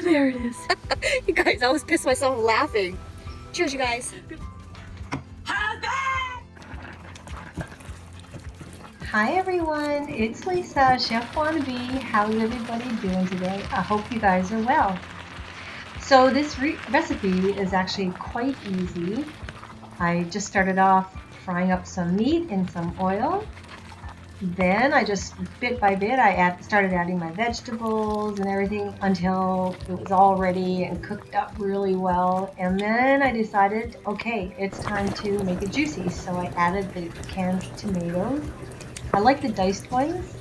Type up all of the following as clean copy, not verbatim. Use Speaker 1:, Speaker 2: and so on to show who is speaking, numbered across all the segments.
Speaker 1: There it is. You guys, I almost pissed myself laughing. Cheers, you guys.
Speaker 2: Hi everyone, it's Lisa, Chef Wannabe. How's everybody doing today? I hope you guys are well. So this recipe is actually quite easy. I just started off frying up some meat in some oil. Then I just bit by bit started adding my vegetables and everything until it was all ready and cooked up really well. And then I decided, okay, it's time to make it juicy. So I added the canned tomatoes. I like the diced ones,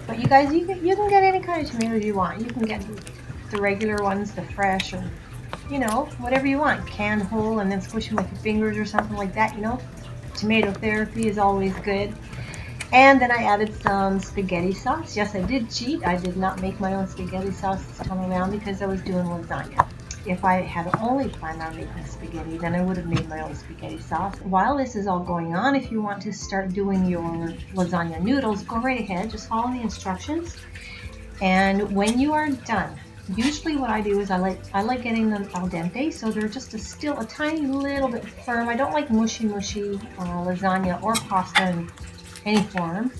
Speaker 2: but you guys, you can get any kind of tomatoes you want. You can get the regular ones, the fresh, or you know, whatever you want. Canned whole and then squish them with your fingers or something like that, you know. Tomato therapy is always good. And then I added some spaghetti sauce. Yes, I did cheat. I did not make my own spaghetti sauce this time around because I was doing lasagna. If I had only planned on making spaghetti, then I would have made my own spaghetti sauce. While this is all going on, if you want to start doing your lasagna noodles, go right ahead. Just follow the instructions. And when you are done, usually what I do is I like getting them al dente, so they're just still a tiny little bit firm. I don't like mushy lasagna or pasta in any form.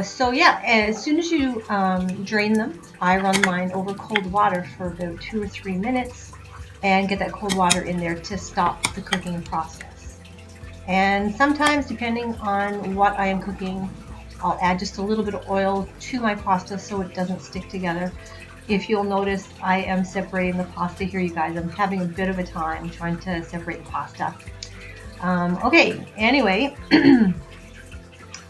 Speaker 2: So yeah, as soon as you drain them, I run mine over cold water for about 2 or 3 minutes and get that cold water in there to stop the cooking process. And sometimes, depending on what I am cooking, I'll add just a little bit of oil to my pasta so it doesn't stick together. If you'll notice, I am separating the pasta here, you guys. I'm having a bit of a time trying to separate the pasta. Okay, anyway,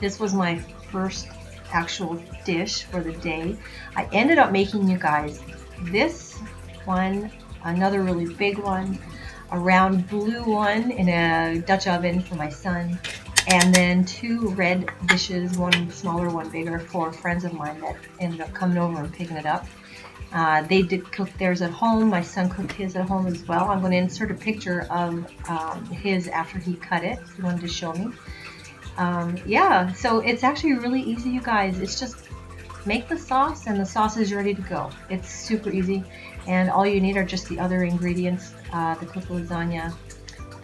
Speaker 2: this was my first actual dish for the day. I ended up making, you guys, this one, another really big one, a round blue one in a Dutch oven for my son, and then 2 red dishes, one smaller, one bigger, for friends of mine that ended up coming over and picking it up. They did cook theirs at home. My son cooked his at home as well. I'm going to insert a picture of his after he cut it. He wanted to show me. Yeah, so it's actually really easy, you guys. It's just make the sauce and the sauce is ready to go. It's super easy, and all you need are just the other ingredients, the cooked lasagna,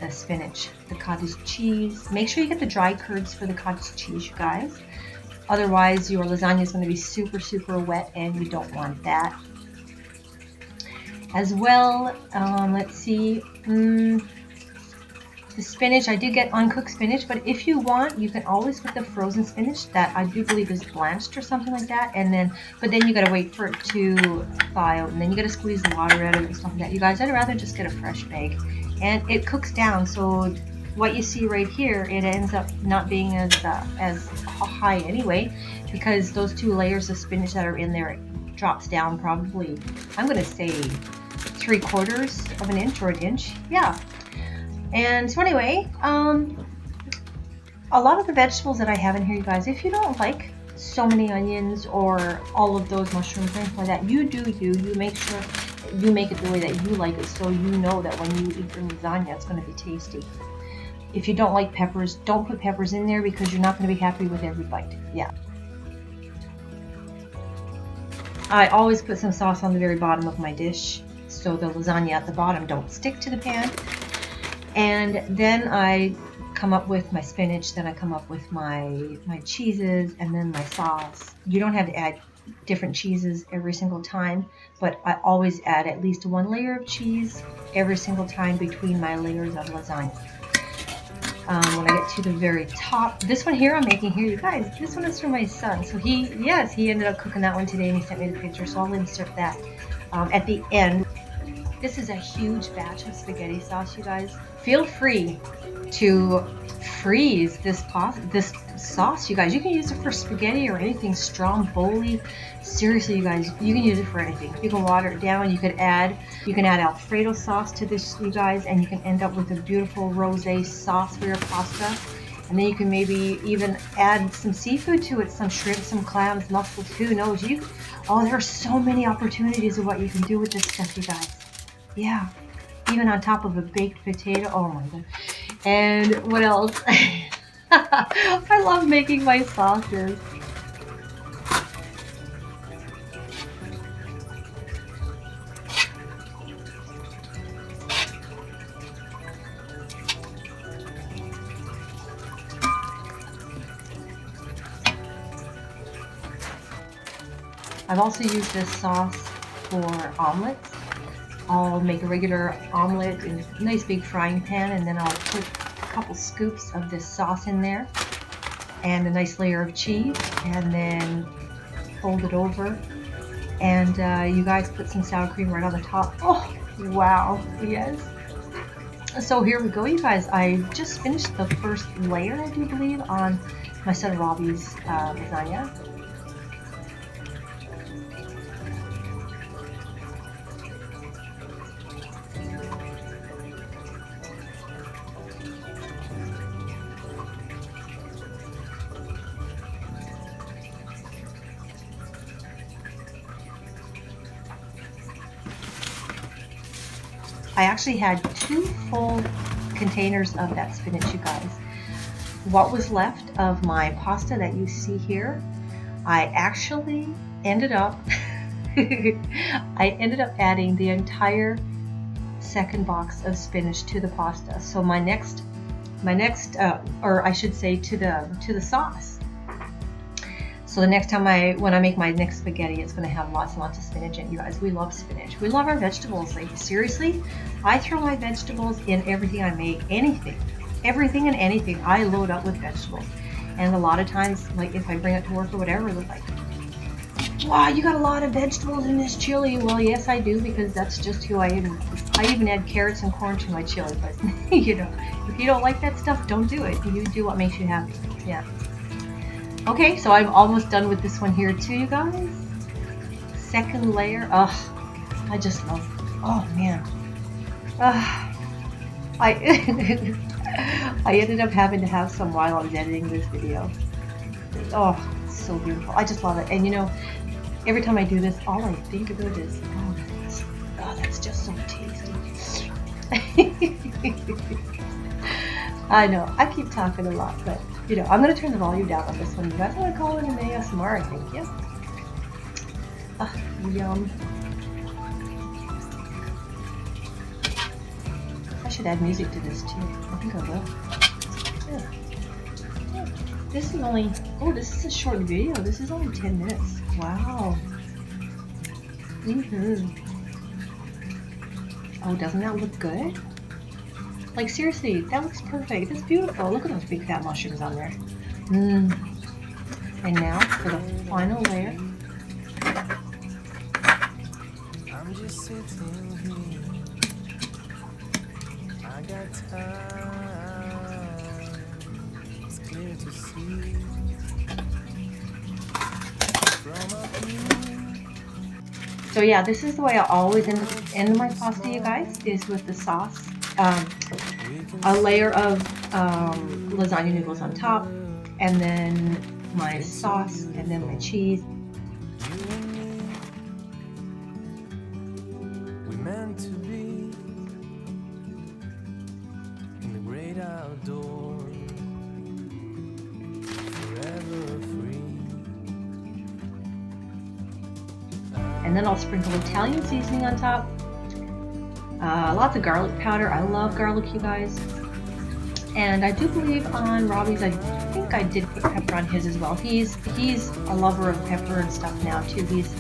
Speaker 2: the spinach, the cottage cheese. Make sure you get the dry curds for the cottage cheese, you guys. Otherwise, your lasagna is going to be super, super wet, and you don't want that. As well, let's see, the spinach, I did get uncooked spinach, but if you want, you can always put the frozen spinach that I do believe is blanched or something like that, but then you gotta wait for it to thaw out, and then you gotta squeeze the water out of it and stuff like that. You guys, I'd rather just get a fresh bag, and it cooks down, so what you see right here, it ends up not being as high anyway, because those 2 layers of spinach that are in there, it drops down probably, I'm gonna say 3/4 of an inch or an inch, yeah. And so anyway, a lot of the vegetables that I have in here, you guys, if you don't like so many onions or all of those mushrooms or anything like that, you make sure you make it the way that you like it, so you know that when you eat your lasagna, it's going to be tasty. If you don't like peppers, don't put peppers in there because you're not going to be happy with every bite. Yeah. I always put some sauce on the very bottom of my dish so the lasagna at the bottom don't stick to the pan. And then I come up with my spinach, then I come up with my cheeses, and then my sauce. You don't have to add different cheeses every single time, but I always add at least 1 layer of cheese every single time between my layers of lasagna. When I get to the very top, this one here I'm making here, you guys, this one is for my son. So he ended up cooking that one today, and he sent me the picture, so I'll insert that at the end. This is a huge batch of spaghetti sauce, you guys. Feel free to freeze this sauce, you guys. You can use it for spaghetti or anything, stromboli. Seriously, you guys, you can use it for anything. You can water it down. You can add Alfredo sauce to this, you guys, and you can end up with a beautiful rosé sauce for your pasta. And then you can maybe even add some seafood to it, some shrimp, some clams, mussels, who knows. There are so many opportunities of what you can do with this stuff, you guys. Yeah, even on top of a baked potato. Oh my god. And what else? I love making my sauces. I've also used this sauce for omelets. I'll make a regular omelet in a nice big frying pan, and then I'll put a couple scoops of this sauce in there and a nice layer of cheese, and then fold it over. And you guys put some sour cream right on the top. Oh, wow, yes. So here we go, you guys. I just finished the first layer, I do believe, on my son Robbie's lasagna. I actually had 2 full containers of that spinach, you guys. What was left of my pasta that you see here, I actually ended up adding the entire second box of spinach to the pasta. So my next, or I should say to the sauce. So the next time when I make my next spaghetti, it's going to have lots and lots of spinach in it. You guys, we love spinach. We love our vegetables. Like, seriously, I throw my vegetables in everything I make. Everything and anything, I load up with vegetables. And a lot of times, like if I bring it to work or whatever, they're like, wow, you got a lot of vegetables in this chili. Well, yes, I do, because that's just who I am. I even add carrots and corn to my chili. But, you know, if you don't like that stuff, don't do it. You do what makes you happy. Yeah. Okay, so I'm almost done with this one here too, you guys. Second layer. Oh, I just love it. Oh, man. I ended up having to have some while I was editing this video. Oh, it's so beautiful. I just love it. And you know, every time I do this, all I think about is, oh, that's just so tasty. I know, I keep talking a lot, but you know, I'm going to turn the volume down on this one. You guys want to call it an ASMR, I think, yeah? Yum. I should add music to this too. I think I will. Yeah. This is only, this is a short video. This is only 10 minutes. Wow. Oh, doesn't that look good? Like, seriously, that looks perfect. That's beautiful. Look at those big fat mushrooms on there. And now for the final layer. I'm just sitting here. I got time. It's clear to see. So yeah, this is the way I always end my pasta, you guys, is with the sauce. A layer of lasagna noodles on top, and then my sauce, and then my cheese. We meant to be in the great outdoors, forever free. And then I'll sprinkle Italian seasoning on top. Lots of garlic powder. I love garlic, you guys. And I do believe on Robbie's, I think I did put pepper on his as well. He's a lover of pepper and stuff now too. He's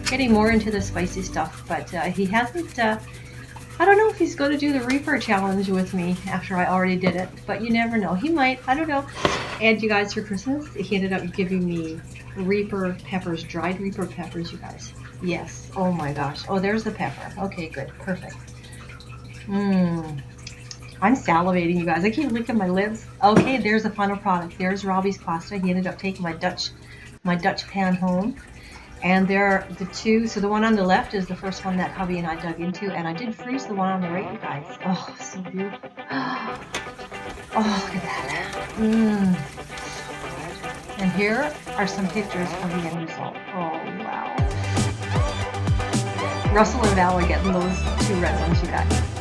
Speaker 2: getting more into the spicy stuff, but he hasn't. I don't know if he's going to do the Reaper challenge with me after I already did it, but you never know. He might. I don't know. And you guys, for Christmas, he ended up giving me Reaper peppers, dried Reaper peppers, you guys. Yes. Oh my gosh. Oh, there's the pepper. Okay, good. Perfect. I'm salivating, you guys. I keep licking my lips. Okay, there's the final product. There's Robbie's pasta. He ended up taking my Dutch pan home. And there are the two. So the one on the left is the first one that hubby and I dug into. And I did freeze the one on the right, you guys. Oh, so beautiful. Oh, look at that. And here are some pictures of the end result. Oh, wow. Russell and Val are getting those 2 red ones, you guys.